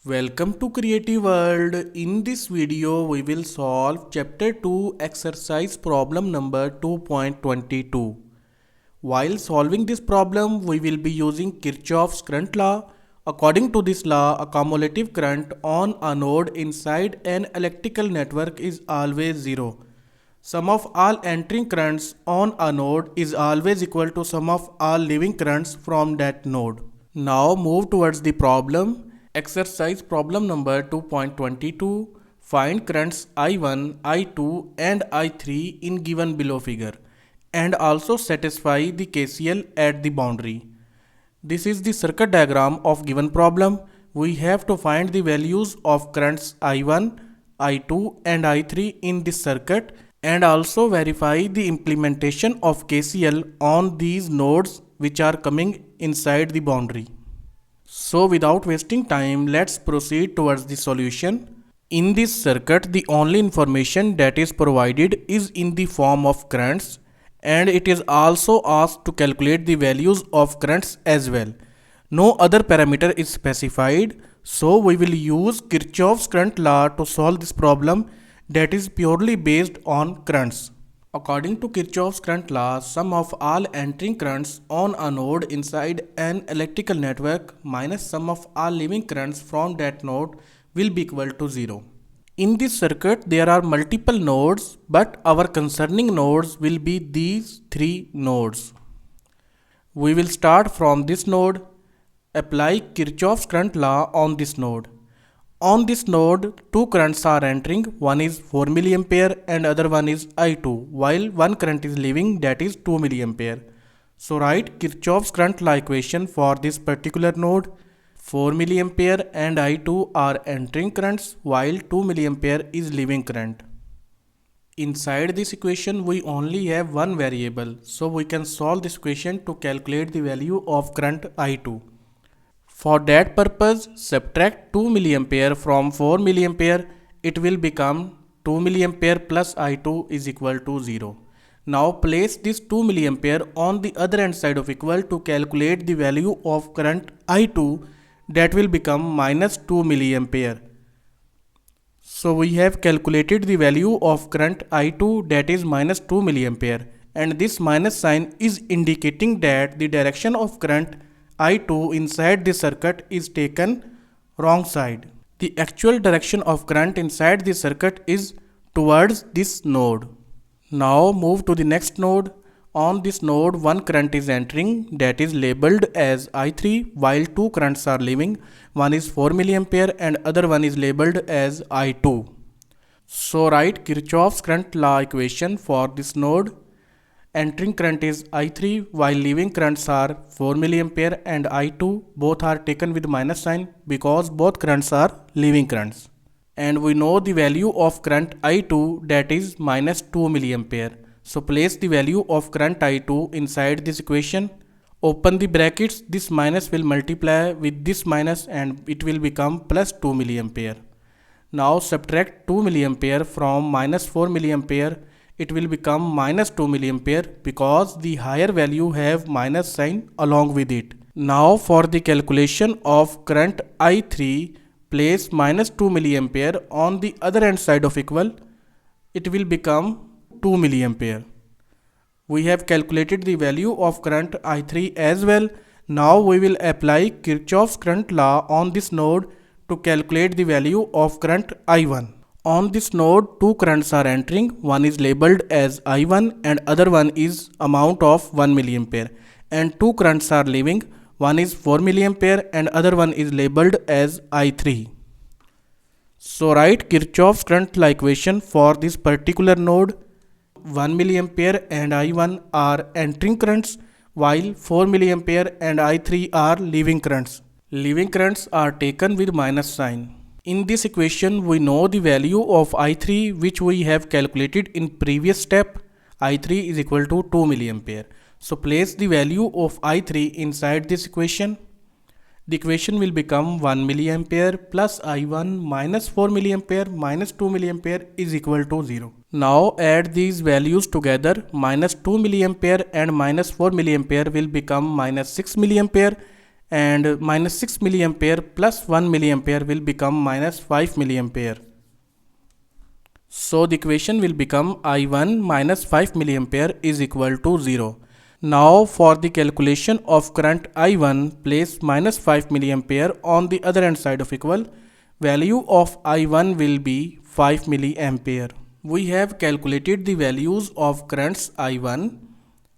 Welcome to Creative World. In this video, we will solve Chapter 2 exercise problem number 2.22. While solving this problem, we will be using Kirchoff's current law. According to this law, a cumulative current on a node inside an electrical network is always zero. Sum of all entering currents on a node is always equal to sum of all leaving currents from that node. Now move towards the problem. Exercise problem number 2.22. Find currents I1, I2 and I3 in given below figure and also satisfy the KCL at the boundary. This is the circuit diagram of given problem. We have to find the values of currents I1, I2 and I3 in this circuit and also verify the implementation of KCL on these nodes which are coming inside the boundary. So without wasting time, let's proceed towards the solution. In this circuit, the only information that is provided is in the form of currents and it is also asked to calculate the values of currents as well. No other parameter is specified, so we will use Kirchoff's current law to solve this problem that is purely based on currents. According to Kirchoff's current law, sum of all entering currents on a node inside an electrical network minus sum of all leaving currents from that node will be equal to 0. In this circuit, there are multiple nodes, but our concerning nodes will be these three nodes. We will start from this node, apply Kirchoff's current law on this node. On this node, two currents are entering, one is 4 mA and other one is I2, while one current is leaving, that is 2 mA. So write Kirchoff's current law equation for this particular node. 4 mA and I2 are entering currents while 2 mA is leaving current. Inside this equation, we only have one variable, so we can solve this equation to calculate the value of current I2. For that purpose, subtract 2 mA from 4 mA, it will become 2 mA plus I2 is equal to 0. Now place this 2 mA on the other hand side of equal to calculate the value of current I2, that will become minus 2 mA. So we have calculated the value of current I2, that is minus 2 mA, and this minus sign is indicating that the direction of current I2 inside this circuit is taken wrong side. The actual direction of current inside this circuit is towards this node. Now move to the next node. On this node, one current is entering, that is labeled as I3, while two currents are leaving. One is 4 mA and other one is labeled as I2. So write Kirchoff's current law equation for this node. Entering current is I3 while leaving currents are 4 mA and I2. Both are taken with minus sign because both currents are leaving currents. And we know the value of current I2, that is minus 2 mA. So place the value of current I2 inside this equation. Open the brackets, this minus will multiply with this minus and it will become plus 2 mA. Now subtract 2 mA from minus 4 mA. It will become minus 2 mA because the higher value have minus sign along with it. Now for the calculation of current I3, place minus 2 mA on the other hand side of equal. It will become 2 mA. We have calculated the value of current I3 as well. Now we will apply Kirchoff's current law on this node to calculate the value of current I1. On this node, two currents are entering, one is labeled as I1 and other one is amount of 1 mA. And two currents are leaving, one is 4 mA and other one is labeled as I3. So write Kirchoff's current law equation for this particular node. 1 mA and I1 are entering currents while 4 mA and I3 are leaving currents. Leaving currents are taken with minus sign. In this equation, we know the value of I3 which we have calculated in previous step. I3 is equal to 2 mA. So place the value of I3 inside this equation. The equation will become 1 mA plus I1 minus 4 mA minus 2 mA is equal to 0. Now add these values together. Minus 2 mA and minus 4 mA will become minus 6 mA and minus 6 milliampere plus 1 milliampere will become minus 5 milliampere. So the equation will become I1 minus 5 milliampere is equal to 0. Now for the calculation of current I1, place minus 5 milliampere on the other hand side of equal. Value of I1 will be 5 milliampere. We have calculated the values of currents I1,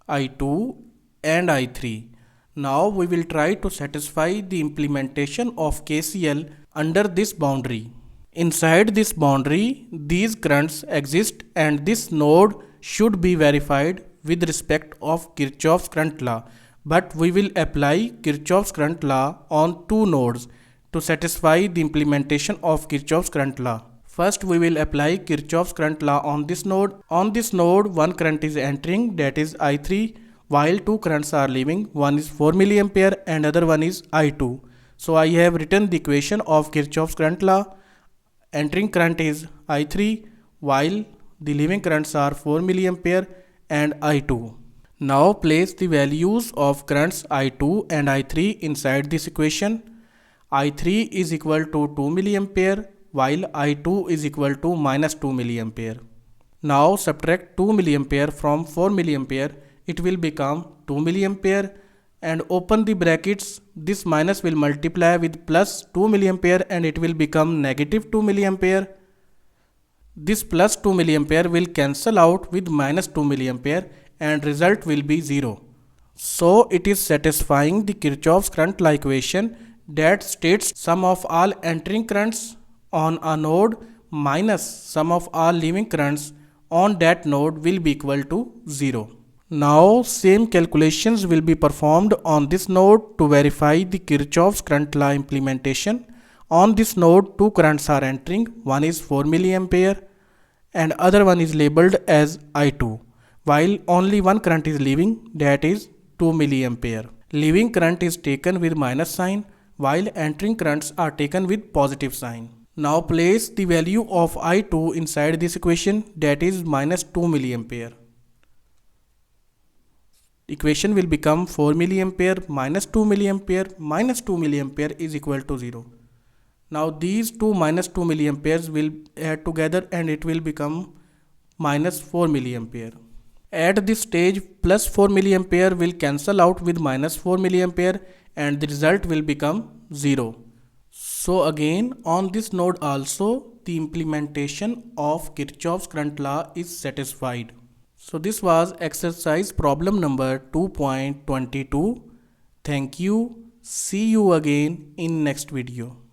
I2 and I3. Now we will try to satisfy the implementation of KCL under this boundary. Inside this boundary, these currents exist and this node should be verified with respect of Kirchoff's current law. But we will apply Kirchoff's current law on two nodes to satisfy the implementation of Kirchoff's current law. First, we will apply Kirchoff's current law on this node. On this node, one current is entering, that is I3, while two currents are leaving. One is 4 milliampere and other one is I2. So I have written the equation of Kirchoff's current law. Entering current is I3 while the leaving currents are 4 milliampere and I2. Now place the values of currents I2 and I3 inside this equation. I3 is equal to 2 milliampere while I2 is equal to minus 2 milliampere. Now subtract 2 milliampere from 4 milliampere, it will become 2 milliampere, and open the brackets. This minus will multiply with plus 2 milliampere and it will become negative 2 milliampere. This plus 2 milliampere will cancel out with minus 2 milliampere and result will be 0. So it is satisfying the Kirchoff's current law equation that states sum of all entering currents on a node minus sum of all leaving currents on that node will be equal to 0. Now same calculations will be performed on this node to verify the Kirchoff's current law implementation. On this node, two currents are entering, one is 4 milliampere and other one is labeled as I2, while only one current is leaving, that is 2 milliampere. Leaving current is taken with minus sign while entering currents are taken with positive sign. Now place the value of I2 inside this equation, that is minus 2 milliampere. Equation will become 4 milliampere minus 2 milliampere is equal to 0. Now these two minus 2 milliamperes will add together and it will become minus 4 milliampere. At this stage, plus 4 milliampere will cancel out with minus 4 milliampere and the result will become 0. So again on this node also the implementation of Kirchoff's current law is satisfied. So this was exercise problem number 2.22. Thank you. See you again in next video.